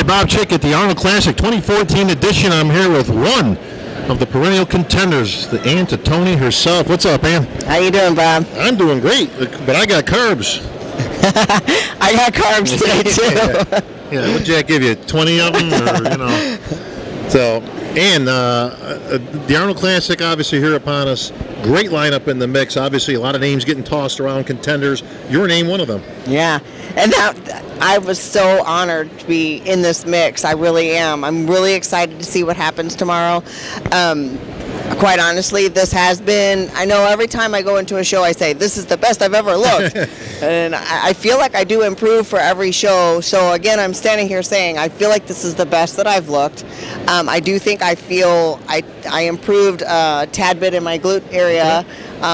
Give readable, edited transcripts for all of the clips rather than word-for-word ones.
right, Bob Chick at the Arnold Classic 2014 edition. I'm here with one of the perennial contenders, the Ann Titone herself. What's up, Ann? How you doing, Bob? I'm doing great, but I got carbs. I got carbs today, too. Yeah, what Jack give you, 20 of them? Or, So, Ann, the Arnold Classic obviously here upon us. Great lineup in the mix. Obviously, a lot of names getting tossed around, contenders. Your name, one of them. Yeah, and I was so honored to be in this mix. I really am. I'm really excited to see what happens tomorrow. Quite honestly, this has been, I know every time I go into a show I say, this is the best I've ever looked. And I feel like I do improve for every show. So again, I'm standing here saying I feel like this is the best that I've looked. I do think I feel I improved a tad bit in my glute area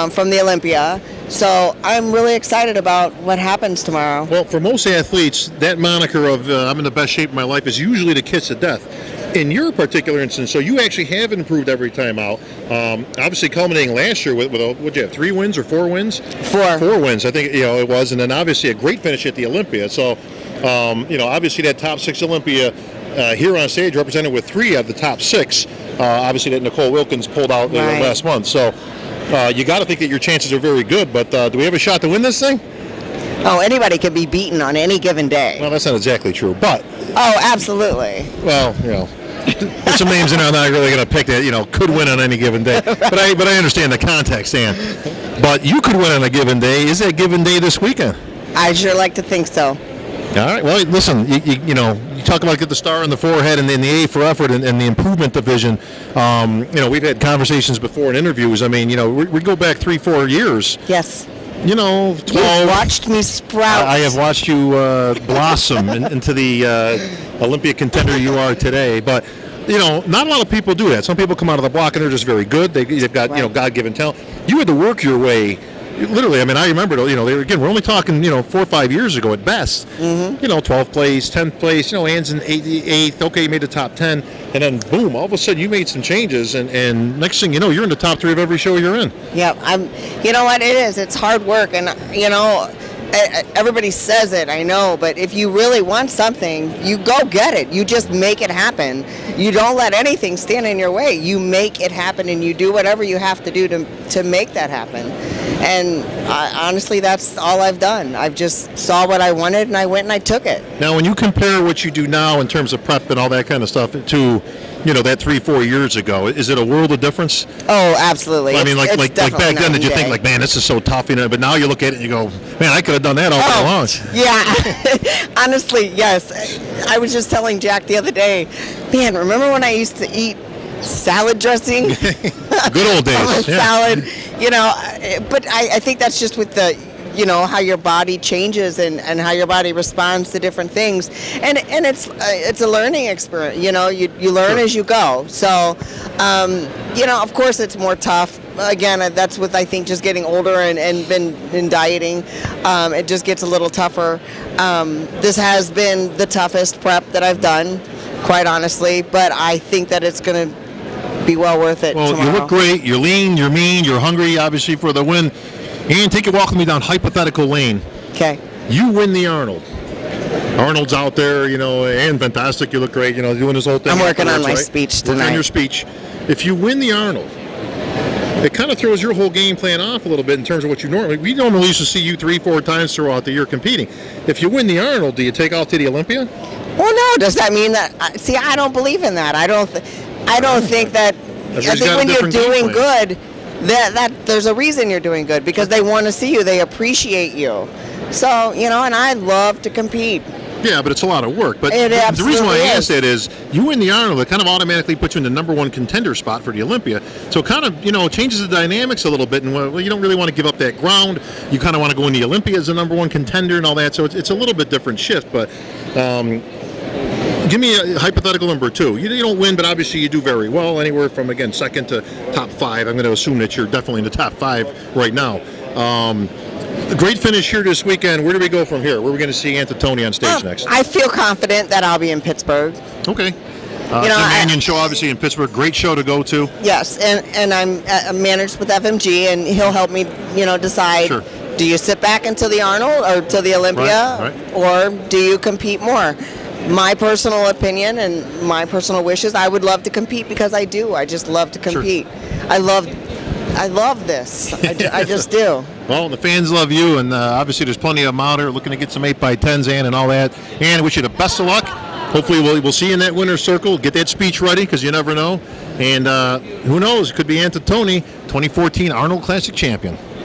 from the Olympia. So I'm really excited about what happens tomorrow. Well, for most athletes, that moniker of I'm in the best shape of my life is usually the kiss of death. In your particular instance, so you actually have improved every time out. Obviously, culminating last year with what'd you have, 3 wins or 4 wins? 4. 4 wins, I think it was, and then obviously a great finish at the Olympia. So, obviously that top 6 Olympia here on stage represented with 3 of the top 6. Obviously that Nicole Wilkins pulled out last month. So you got to think that your chances are very good. But do we have a shot to win this thing? Oh, anybody can be beaten on any given day. Well, that's not exactly true, but. Oh, absolutely. Well, there's some names in there I'm not really going to pick that, could win on any given day. But I understand the context, Ann. But you could win on a given day. Is that given day this weekend? I sure like to think so. All right. Well, listen, you talk about get the star on the forehead and then the A for effort and the improvement division. We've had conversations before in interviews. I mean, we go back 3-4 years. Yes. 12. You've watched me sprout. I have watched you blossom into the Olympia contender you are today. But, not a lot of people do that. Some people come out of the block and they're just very good. They've got, God-given talent. You had to work your way. Literally, I mean, I remember, we're only talking, 4 or 5 years ago at best. Mm-hmm. 12th place, 10th place, Ann's in 8th. Okay, you made the top 10. And then, boom, all of a sudden you made some changes. And next thing you know, you're in the top 3 of every show you're in. Yeah, you know what it is? It's hard work. And, everybody says it, I know. But if you really want something, you go get it. You just make it happen. You don't let anything stand in your way. You make it happen and you do whatever you have to do to make that happen. And honestly, that's all I've done. I've just saw what I wanted, and I went and I took it. Now, when you compare what you do now in terms of prep and all that kind of stuff to, that 3-4 years ago, is it a world of difference? Oh, absolutely. Well, I mean, like back then, did you think, like, man, this is so tough, But now you look at it and you go, man, I could have done that all day long. Yeah. Honestly, yes. I was just telling Jack the other day, man, remember when I used to eat salad dressing? Good old days. Salad, but I think that's just with the, how your body changes and how your body responds to different things. And it's a learning experience, you learn as you go. So, of course it's more tough. Again, that's with, I think, just getting older and been dieting. It just gets a little tougher. This has been the toughest prep that I've done, quite honestly, but I think that it's going to be well worth it tomorrow. You look great. You're lean, you're mean, you're hungry, obviously, for the win. And take a walk with me down hypothetical lane. Okay. You win the Arnold. Arnold's out there, and fantastic. You look great, doing this whole thing. I'm working on my speech tonight. Working on your speech. If you win the Arnold, it kind of throws your whole game plan off a little bit in terms of what we normally used to see you 3-4 times throughout the year competing. If you win the Arnold, do you take off to the Olympia? Well, no. Does that mean that? See, I don't believe in that. I don't think that. I think when you're doing good, that there's a reason you're doing good because they want to see you. They appreciate you. So and I love to compete. Yeah, but it's a lot of work. But the reason why I asked that is you win the Arnold, it kind of automatically puts you in the #1 contender spot for the Olympia. So it kind of, changes the dynamics a little bit. And you don't really want to give up that ground. You kind of want to go in the Olympia as the #1 contender and all that. So it's a little bit different shift. But give me a hypothetical number 2. You don't win, but obviously you do very well. Anywhere from, again, 2nd to top 5. I'm going to assume that you're definitely in the top 5 right now. Great finish here this weekend. Where do we go from here? Where are we going to see Ann Titone on stage next? I feel confident that I'll be in Pittsburgh. Okay. Jim Mannion show, obviously, in Pittsburgh. Great show to go to. Yes, and I'm managed with FMG, and he'll help me, decide. Sure. Do you sit back until the Arnold or till the Olympia, right. or do you compete more? my personal opinion and my personal wishes, I would love to compete because I do. I just love to compete. Sure. I love this. I just do. Well, the fans love you, and obviously there's plenty of them out there looking to get some 8x10s, Ann, and all that. And I wish you the best of luck. Hopefully we'll see you in that winner's circle. Get that speech ready, because you never know. And who knows? It could be Ann Titone, 2014 Arnold Classic champion.